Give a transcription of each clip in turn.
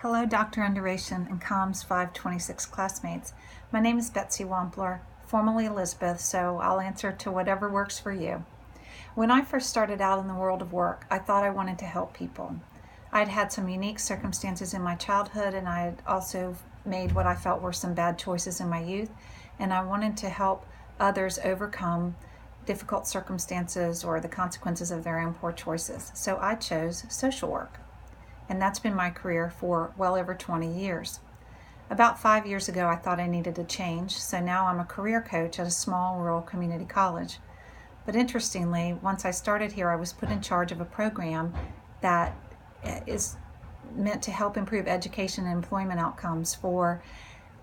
Hello, Dr. Underation and COMS 526 classmates. My name is Betsy Wampler, formerly Elizabeth, so I'll answer to whatever works for you. When I first started out in the world of work, I thought I wanted to help people. I'd had some unique circumstances in my childhood, and I had also made what I felt were some bad choices in my youth, and I wanted to help others overcome difficult circumstances or the consequences of their own poor choices. So I chose social work. And that's been my career for well over 20 years. About 5 years ago, I thought I needed a change, so now I'm a career coach at a small rural community college. But interestingly, once I started here, I was put in charge of a program that is meant to help improve education and employment outcomes for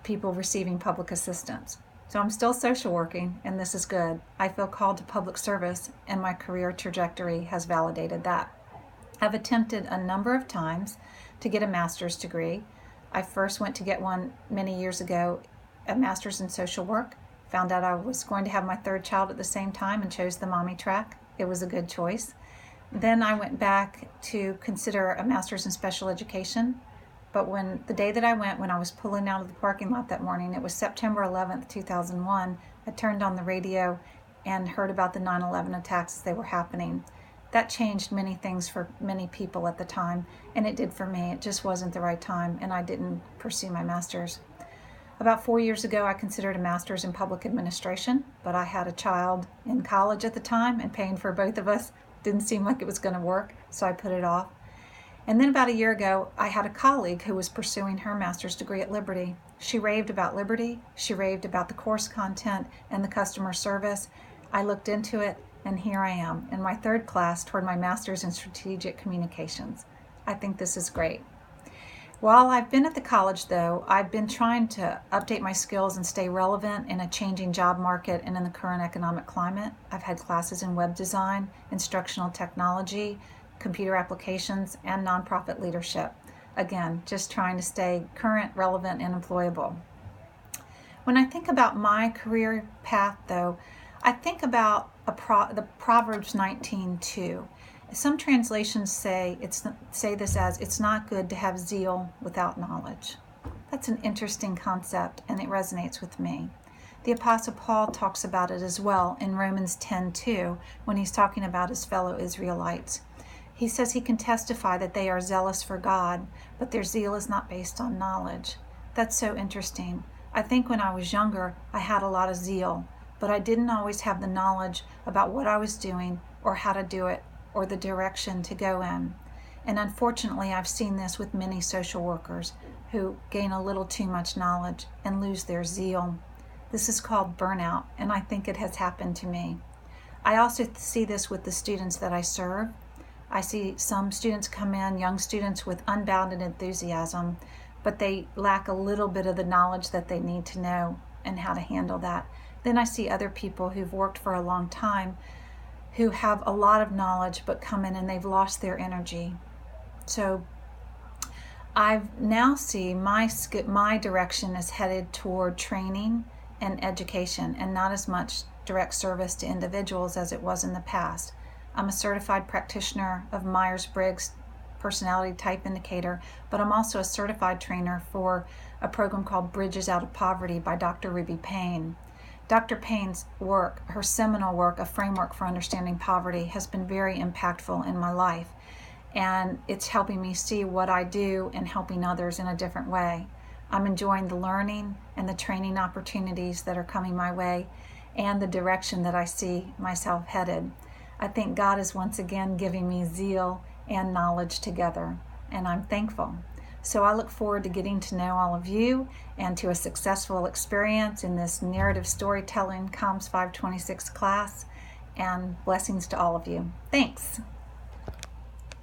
people receiving public assistance. So I'm still social working, and this is good. I feel called to public service, and my career trajectory has validated that. I've attempted a number of times to get a master's degree. I first went to get one many years ago, a master's in social work. Found out I was going to have my third child at the same time and chose the mommy track. It was a good choice. Then I went back to consider a master's in special education. But the day that I went, when I was pulling out of the parking lot that morning, it was September 11th, 2001, I turned on the radio and heard about the 9/11 attacks as they were happening. That changed many things for many people at the time, and it did for me. It just wasn't the right time, and I didn't pursue my master's. About 4 years ago, I considered a master's in public administration, but I had a child in college at the time, and paying for both of us didn't seem like it was going to work, so I put it off. And then about a year ago, I had a colleague who was pursuing her master's degree at Liberty. She raved about Liberty, she raved about the course content and the customer service. I looked into it, and here I am in my third class toward my master's in strategic communications. I think this is great. While I've been at the college, though, I've been trying to update my skills and stay relevant in a changing job market and in the current economic climate. I've had classes in web design, instructional technology, computer applications, and nonprofit leadership. Again, just trying to stay current, relevant, and employable. When I think about my career path, though, I think about the Proverbs 19:2. Some translations say this as, "It's not good to have zeal without knowledge." That's an interesting concept, and it resonates with me. The Apostle Paul talks about it as well in Romans 10:2 when he's talking about his fellow Israelites. He says he can testify that they are zealous for God, but their zeal is not based on knowledge. That's so interesting. I think when I was younger, I had a lot of zeal, but I didn't always have the knowledge about what I was doing or how to do it or the direction to go in. And unfortunately, I've seen this with many social workers who gain a little too much knowledge and lose their zeal. This is called burnout, and I think it has happened to me. I also see this with the students that I serve. I see some students come in, young students with unbounded enthusiasm, but they lack a little bit of the knowledge that they need to know and how to handle that. Then I see other people who've worked for a long time who have a lot of knowledge but come in and they've lost their energy. So I now see my direction is headed toward training and education and not as much direct service to individuals as it was in the past. I'm a certified practitioner of Myers-Briggs personality type indicator, but I'm also a certified trainer for a program called Bridges Out of Poverty by Dr. Ruby Payne. Dr. Payne's work, her seminal work, A Framework for Understanding Poverty, has been very impactful in my life, and it's helping me see what I do and helping others in a different way. I'm enjoying the learning and the training opportunities that are coming my way and the direction that I see myself headed. I think God is once again giving me zeal and knowledge together, and I'm thankful. So I look forward to getting to know all of you and to a successful experience in this narrative storytelling COMS 526 class, and blessings to all of you. Thanks.